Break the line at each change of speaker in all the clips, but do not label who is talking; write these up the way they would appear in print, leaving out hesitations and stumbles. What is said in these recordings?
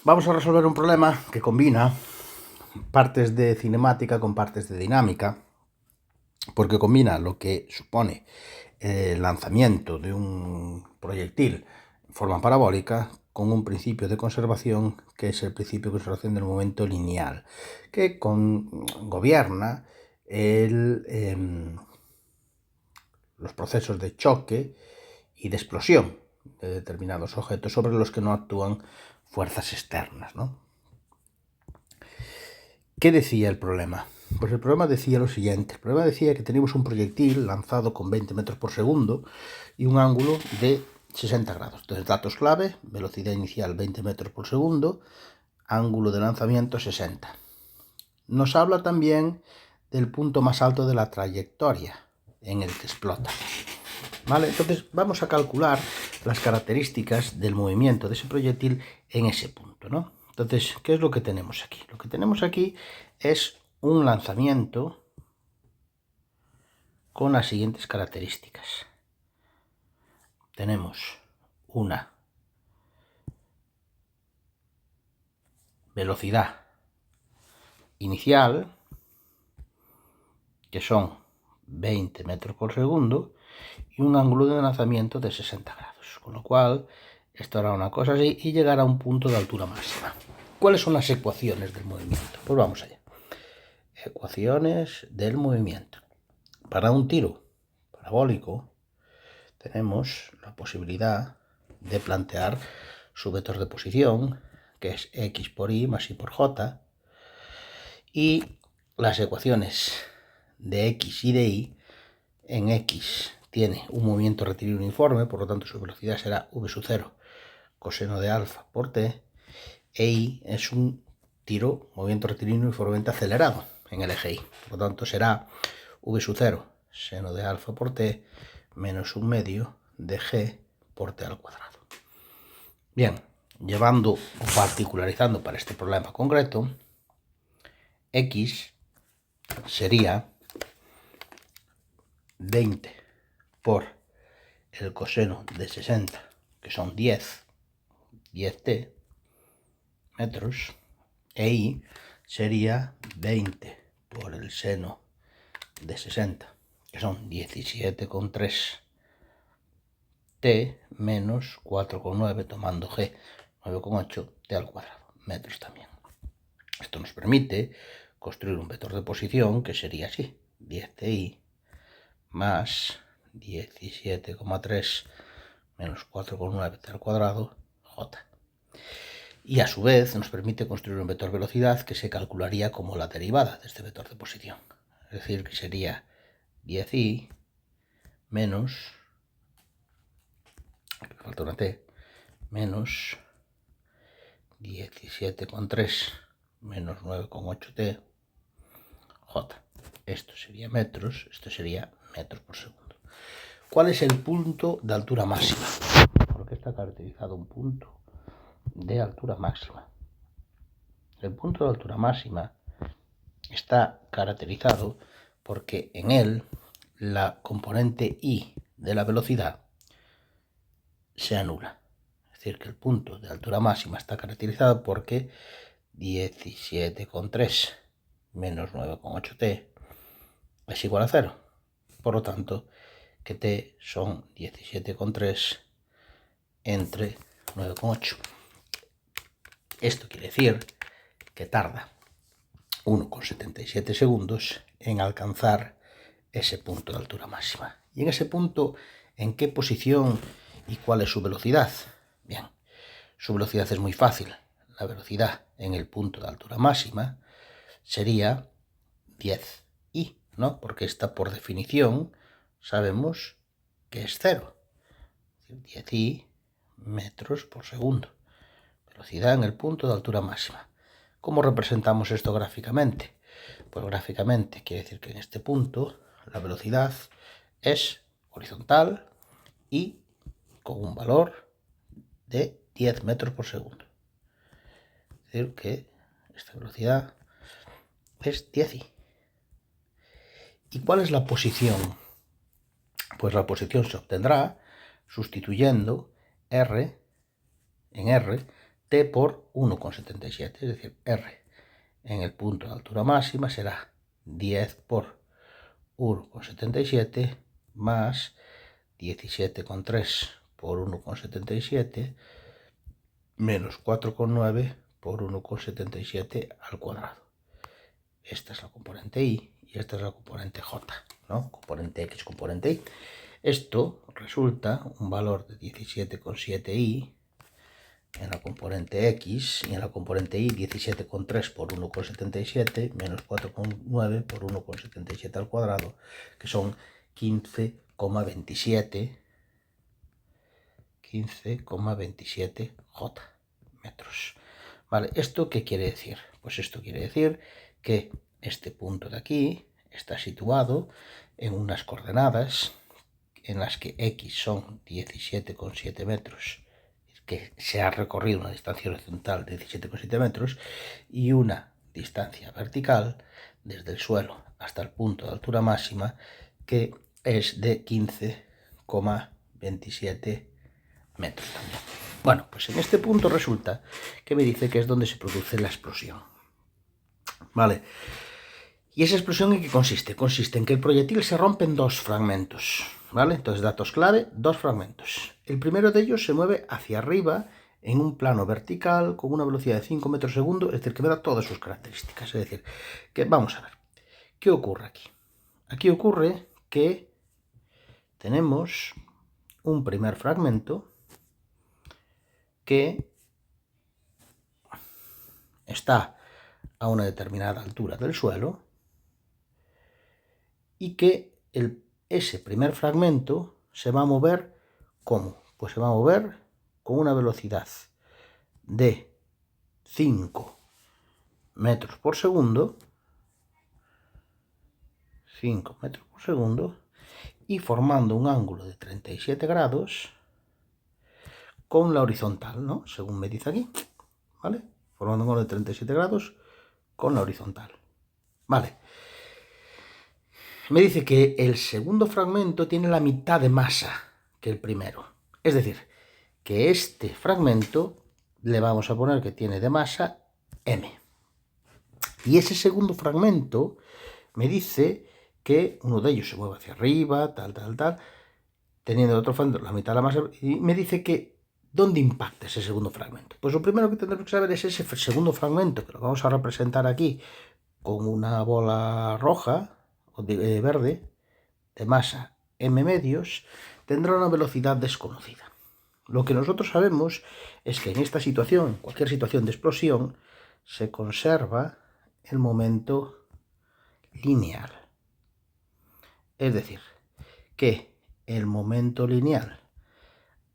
Vamos a resolver un problema que combina partes de cinemática con partes de dinámica, porque combina lo que supone el lanzamiento de un proyectil en forma parabólica con un principio de conservación que es el principio de conservación del momento lineal, que gobierna los procesos de choque y de explosión de determinados objetos sobre los que no actúan fuerzas externas, ¿no? ¿Qué decía el problema? Pues el problema decía lo siguiente. El problema decía que teníamos un proyectil lanzado con 20 metros por segundo y un ángulo de 60 grados. Entonces, datos clave: velocidad inicial 20 metros por segundo, ángulo de lanzamiento 60. Nos habla también del punto más alto de la trayectoria en el que explota. ¿Vale? Entonces vamos a calcular las características del movimiento de ese proyectil en ese punto, ¿no? Entonces, ¿qué es lo que tenemos aquí? Lo que tenemos aquí es un lanzamiento con las siguientes características. Tenemos una velocidad inicial, que son 20 metros por segundo, y un ángulo de lanzamiento de 60 grados. Con lo cual, esto hará una cosa así y llegará a un punto de altura máxima. ¿Cuáles son las ecuaciones del movimiento? Pues vamos allá. Ecuaciones del movimiento. Para un tiro parabólico tenemos la posibilidad de plantear su vector de posición, que es x por y más y por j, y las ecuaciones de x y de y. En x tiene un movimiento rectilíneo uniforme, por lo tanto su velocidad será v sub 0 coseno de alfa por t, e y es un movimiento rectilíneo uniformemente acelerado en el eje y, por lo tanto será v sub 0 seno de alfa por t menos un medio de g por t al cuadrado. Bien, llevando o particularizando para este problema concreto, x sería 20 por el coseno de 60, que son 10t metros, e y sería 20 por el seno de 60, que son 17,3 t menos 4,9, tomando g 9,8 t al cuadrado, metros también. Esto nos permite construir un vector de posición que sería así: 10ti más 17,3 menos 4,9 t al cuadrado, j. Y a su vez nos permite construir un vector velocidad que se calcularía como la derivada de este vector de posición. Es decir, que sería 10i menos, aquí me falta una t, menos 17,3 menos 9,8t, j. Esto sería metros, esto sería metros por segundo. ¿Cuál es el punto de altura máxima? ¿Por qué está caracterizado un punto de altura máxima? El punto de altura máxima está caracterizado porque en él la componente y de la velocidad se anula. Es decir, que el punto de altura máxima está caracterizado porque 17,3 menos 9,8t es igual a 0. Por lo tanto, que t son 17,3 entre 9,8. Esto quiere decir que tarda 1,77 segundos en alcanzar ese punto de altura máxima. Y en ese punto, ¿en qué posición y cuál es su velocidad? Bien, su velocidad es muy fácil. La velocidad en el punto de altura máxima sería 10i, ¿no? Porque esta, por definición, sabemos que es 0. 10i metros por segundo. Velocidad en el punto de altura máxima. ¿Cómo representamos esto gráficamente? Pues gráficamente quiere decir que en este punto la velocidad es horizontal y con un valor de 10 metros por segundo. Es decir, que esta velocidad es 10i. ¿Y cuál es la posición? Pues la posición se obtendrá sustituyendo r en r t por 1,77, es decir, r en el punto de altura máxima será 10 por 1,77 más 17,3 por 1,77 menos 4,9 por 1,77 al cuadrado. Esta es la componente y esta es la componente j, ¿no? Componente x, componente y. Esto resulta un valor de 17,7i en la componente x y en la componente y 17,3 por 1,77 menos 4,9 por 1,77 al cuadrado, que son 15,27 j metros. Vale, ¿esto qué quiere decir? Pues esto quiere decir que este punto de aquí está situado en unas coordenadas en las que x son 17,7 metros, que se ha recorrido una distancia horizontal de 17,7 metros, y una distancia vertical desde el suelo hasta el punto de altura máxima que es de 15,27 metros también. Bueno, pues en este punto resulta que me dice que es donde se produce la explosión. Vale. ¿Y esa explosión en qué consiste? Consiste en que el proyectil se rompe en dos fragmentos, ¿vale? Entonces, datos clave, dos fragmentos. El primero de ellos se mueve hacia arriba en un plano vertical con una velocidad de 5 metros segundo, es decir, que me da todas sus características. Es decir, que vamos a ver, ¿qué ocurre aquí? Aquí ocurre que tenemos un primer fragmento que está a una determinada altura del suelo y que ese primer fragmento se va a mover, ¿cómo? Pues se va a mover con una velocidad de 5 metros por segundo, 5 metros por segundo, y formando un ángulo de 37 grados con la horizontal, ¿no? Según me dice aquí, ¿vale? Formando un ángulo de 37 grados con la horizontal. Vale. Me dice que el segundo fragmento tiene la mitad de masa que el primero. Es decir, que este fragmento le vamos a poner que tiene de masa m. Y ese segundo fragmento me dice que uno de ellos se mueve hacia arriba, tal, teniendo el otro fragmento la mitad de la masa, y me dice que ¿dónde impacta ese segundo fragmento? Pues lo primero que tendremos que saber es ese segundo fragmento, que lo vamos a representar aquí con una bola roja o verde de masa m medios, tendrá una velocidad desconocida. Lo que nosotros sabemos es que en esta situación, en cualquier situación de explosión, se conserva el momento lineal. Es decir, que el momento lineal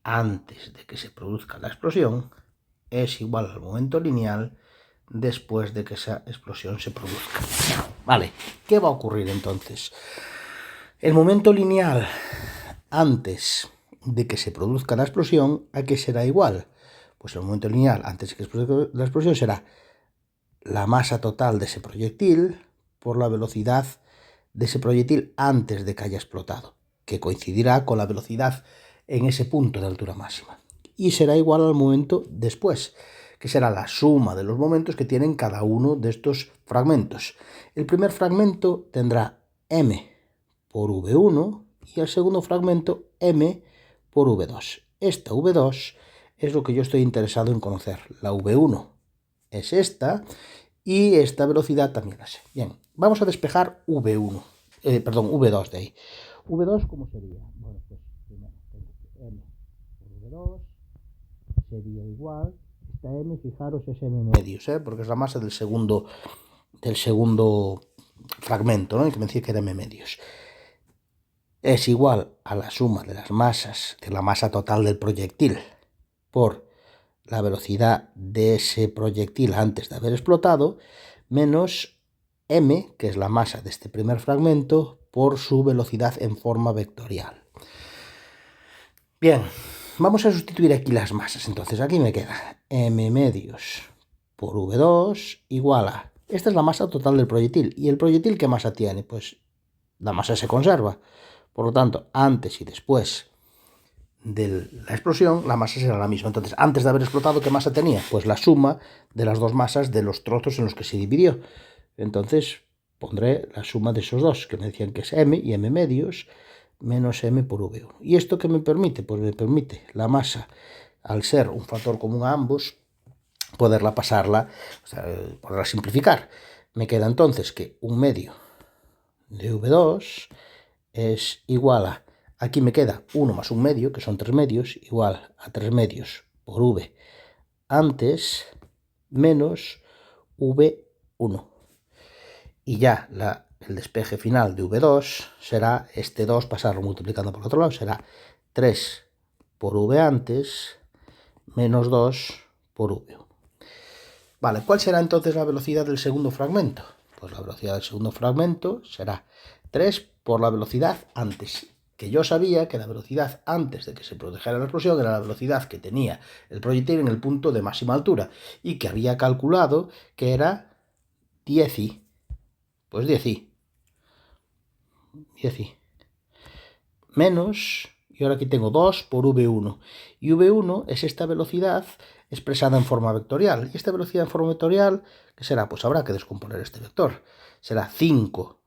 antes de que se produzca la explosión es igual al momento lineal después de que esa explosión se produzca. Vale, ¿qué va a ocurrir entonces? El momento lineal antes de que se produzca la explosión, ¿a qué será igual? Pues el momento lineal antes de que se produzca la explosión será la masa total de ese proyectil por la velocidad de ese proyectil antes de que haya explotado, que coincidirá con la velocidad en ese punto de altura máxima. Y será igual al momento después, que será la suma de los momentos que tienen cada uno de estos fragmentos. El primer fragmento tendrá m por v1 y el segundo fragmento m por v2. Esta v2 es lo que yo estoy interesado en conocer. La v1 es esta y esta velocidad también la sé. Bien, vamos a despejar v1, v2 de ahí. ¿V2 cómo sería? Bueno, pues primero tengo que m por v2 sería igual. Esta m, fijaros, es m medios, porque es la masa del segundo fragmento, ¿no? Y que me decía que era m medios. Es igual a la suma de las masas, de la masa total del proyectil, por la velocidad de ese proyectil antes de haber explotado, menos m, que es la masa de este primer fragmento, por su velocidad en forma vectorial. Bien, vamos a sustituir aquí las masas. Entonces aquí me queda m medios por v2 igual a... Esta es la masa total del proyectil. ¿Y el proyectil qué masa tiene? Pues la masa se conserva. Por lo tanto, antes y después de la explosión, la masa será la misma. Entonces, antes de haber explotado, ¿qué masa tenía? Pues la suma de las dos masas de los trozos en los que se dividió. Entonces, pondré la suma de esos dos, que me decían que es m y m medios, menos m por v1. ¿Y esto qué me permite? Pues me permite la masa, al ser un factor común a ambos, poderla pasarla, o sea, poderla simplificar. Me queda entonces que 1 medio de v2 es igual a, aquí me queda 1 más 1 medio, que son 3 medios, igual a 3 medios por v antes menos v1. Y ya el despeje final de v2 será este 2, pasarlo multiplicando por el otro lado, será 3 por v antes menos 2 por v1. Vale, ¿cuál será entonces la velocidad del segundo fragmento? Pues la velocidad del segundo fragmento será 3 por la velocidad antes, que yo sabía que la velocidad antes de que se produjera la explosión era la velocidad que tenía el proyectil en el punto de máxima altura y que había calculado que era 10i. Pues 10i. Menos, y ahora aquí tengo 2 por v1. Y v1 es esta velocidad expresada en forma vectorial. Y esta velocidad en forma vectorial, ¿qué será? Pues habrá que descomponer este vector. Será 5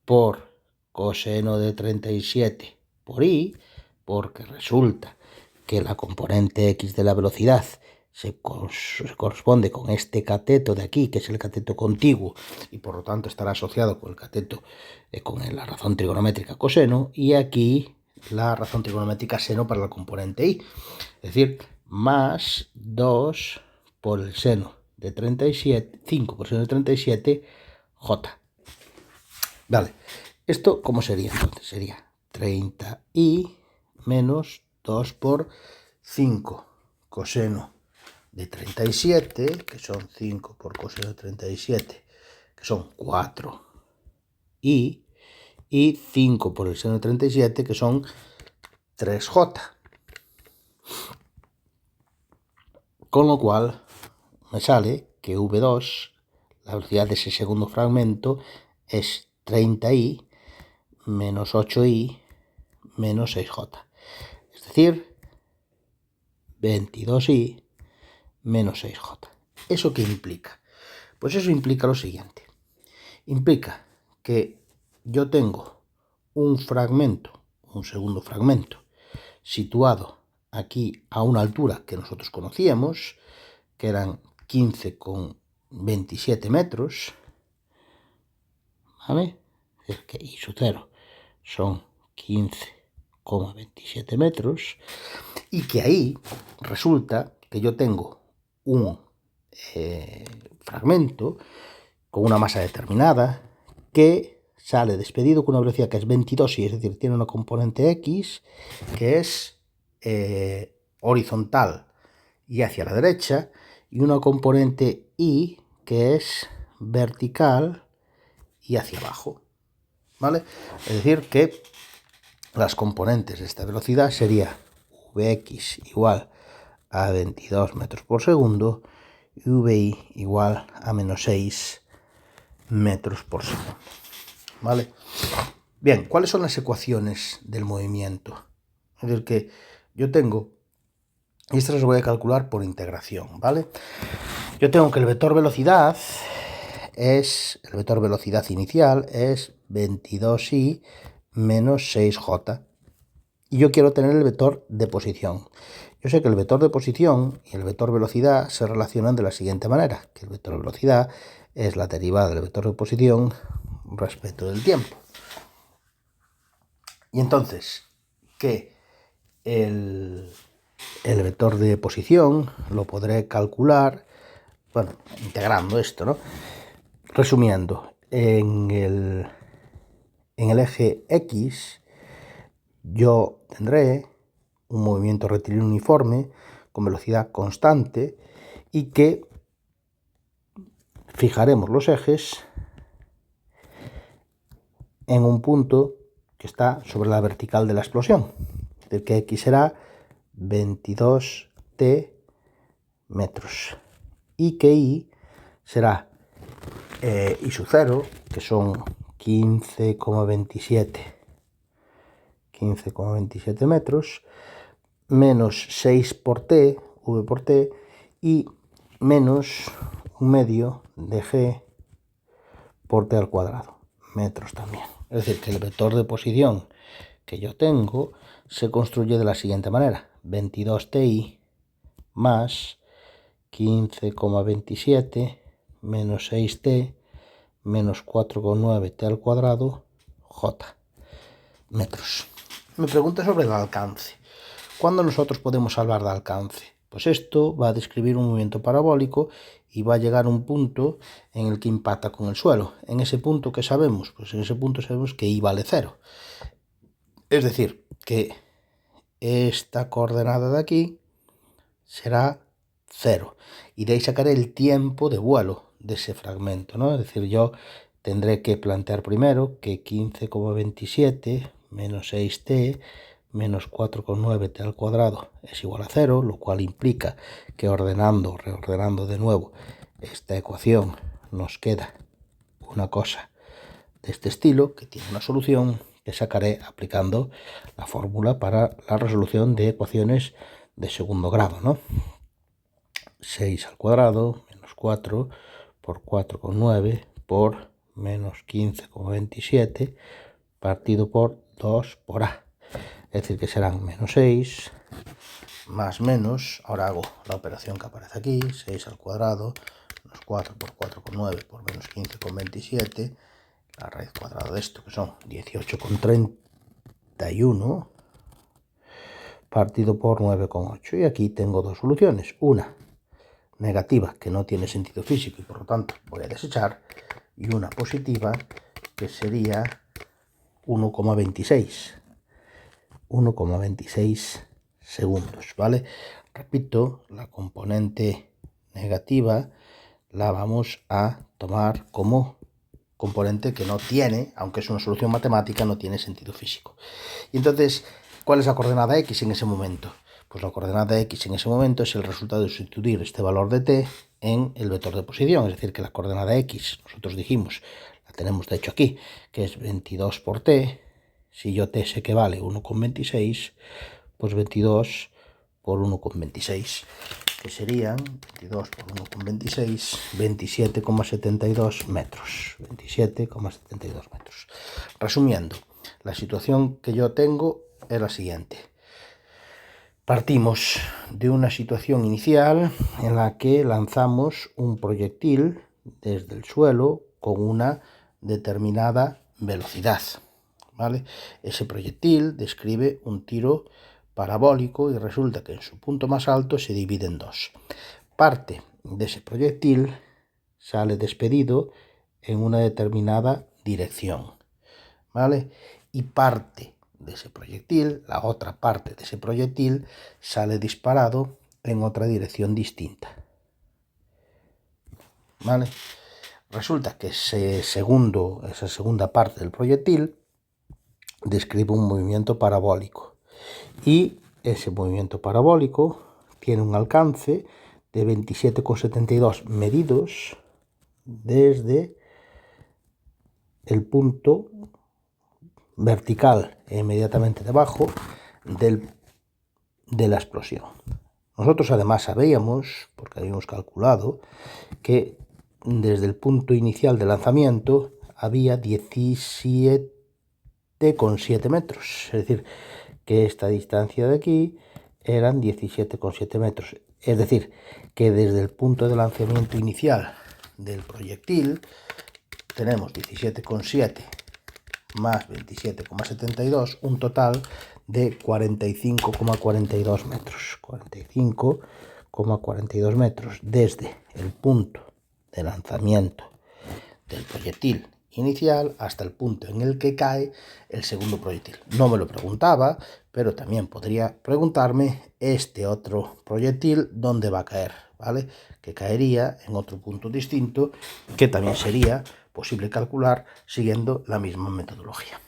por coseno de 37 por i, porque resulta que la componente x de la velocidad se corresponde con este cateto de aquí, que es el cateto contiguo, y por lo tanto estará asociado con el cateto, con la razón trigonométrica coseno, y aquí la razón trigonométrica seno para la componente y. Es decir, más 2 por el seno de 37, 5 por el seno de 37, j. Vale, ¿esto cómo sería entonces? Sería 30i menos 2 por 5 coseno de 37, que son 5 por coseno de 37, que son 4i, y 5 por el seno de 37, que son 3j. Con lo cual me sale que v2, la velocidad de ese segundo fragmento, es 30i menos 8i menos 6j. Es decir, 22i menos 6j. ¿Eso qué implica? Pues eso implica lo siguiente. Implica que yo tengo un fragmento, un segundo fragmento, situado aquí a una altura que nosotros conocíamos, que eran 15,27 metros, ¿vale? Es que y su cero son 15,27 metros, y que ahí resulta que yo tengo un fragmento con una masa determinada que sale despedido con una velocidad que es 22i, es decir, tiene una componente x que es horizontal y hacia la derecha, y una componente y que es vertical y hacia abajo, ¿vale? Es decir, que las componentes de esta velocidad sería vx igual a 22 metros por segundo y vi igual a menos 6 metros por segundo, ¿vale? Bien, ¿cuáles son las ecuaciones del movimiento? Es decir, que yo tengo, y estas las voy a calcular por integración, ¿vale? Yo tengo que el vector velocidad inicial es 22i menos 6j. Y yo quiero tener el vector de posición. Yo sé que el vector de posición y el vector velocidad se relacionan de la siguiente manera, que el vector velocidad es la derivada del vector de posición respecto del tiempo. Y entonces, que el vector de posición lo podré calcular, bueno, integrando esto, ¿no? Resumiendo, en el eje X yo tendré un movimiento rectilíneo uniforme con velocidad constante y que fijaremos los ejes en un punto que está sobre la vertical de la explosión, es decir, que X será 22t metros y que Y será I sub 0, que son 15,27 15,27 metros, menos 6 por t, v por t, y menos un medio de g por t al cuadrado, metros también. Es decir, que el vector de posición que yo tengo se construye de la siguiente manera: 22ti más 15,27 menos 6t menos 4,9t al cuadrado, j, metros. Me pregunta sobre el alcance. ¿Cuándo nosotros podemos hablar de alcance? Pues esto va a describir un movimiento parabólico y va a llegar a un punto en el que impacta con el suelo. En ese punto, ¿qué sabemos? Pues en ese punto sabemos que i vale 0. Es decir, que esta coordenada de aquí será 0. Y de ahí sacaré el tiempo de vuelo de ese fragmento, ¿no? Es decir, yo tendré que plantear primero que 15,27 menos 6t menos 4,9t al cuadrado es igual a 0, lo cual implica que reordenando de nuevo esta ecuación nos queda una cosa de este estilo, que tiene una solución que sacaré aplicando la fórmula para la resolución de ecuaciones de segundo grado, ¿no? 6 al cuadrado menos 4 por 4,9 por menos 15,27 partido por 2 por a. Es decir, que serán menos 6 más menos, ahora hago la operación que aparece aquí, 6 al cuadrado menos 4 por 4,9 por menos 15,27, la raíz cuadrada de esto, que son 18,31 partido por 9,8. Y aquí tengo dos soluciones: una negativa, que no tiene sentido físico y por lo tanto voy a desechar, y una positiva, que sería 1,26 segundos, ¿vale? Repito, la componente negativa la vamos a tomar como componente que no tiene, aunque es una solución matemática, no tiene sentido físico. Y entonces, ¿cuál es la coordenada x en ese momento? Pues la coordenada x en ese momento es el resultado de sustituir este valor de t en el vector de posición. Es decir, que la coordenada x, nosotros dijimos, la tenemos de hecho aquí, que es 22 por t. Si yo t sé que vale 1,26, pues 22 por 1,26, que serían 22 por 1,26, 27,72 metros. 27,72 metros. Resumiendo, la situación que yo tengo es la siguiente. Partimos de una situación inicial en la que lanzamos un proyectil desde el suelo con una determinada velocidad, ¿vale? Ese proyectil describe un tiro parabólico y resulta que en su punto más alto se divide en dos. Parte de ese proyectil sale despedido en una determinada dirección, ¿vale? Y parte de ese proyectil, la otra parte de ese proyectil, sale disparado en otra dirección distinta, ¿vale? Resulta que esa segunda parte del proyectil describe un movimiento parabólico, y ese movimiento parabólico tiene un alcance de 27,72 medidos desde el punto vertical e inmediatamente debajo de la explosión. Nosotros además sabíamos, porque habíamos calculado, que desde el punto inicial de lanzamiento había 17,7 metros, es decir, que esta distancia de aquí eran 17,7 metros. Es decir, que desde el punto de lanzamiento inicial del proyectil tenemos 17,7 más 27,72, un total de 45,42 metros. 45,42 metros desde el punto de lanzamiento del proyectil inicial hasta el punto en el que cae el segundo proyectil. No me lo preguntaba, pero también podría preguntarme este otro proyectil dónde va a caer, ¿vale? Que caería en otro punto distinto, que también sería posible calcular siguiendo la misma metodología.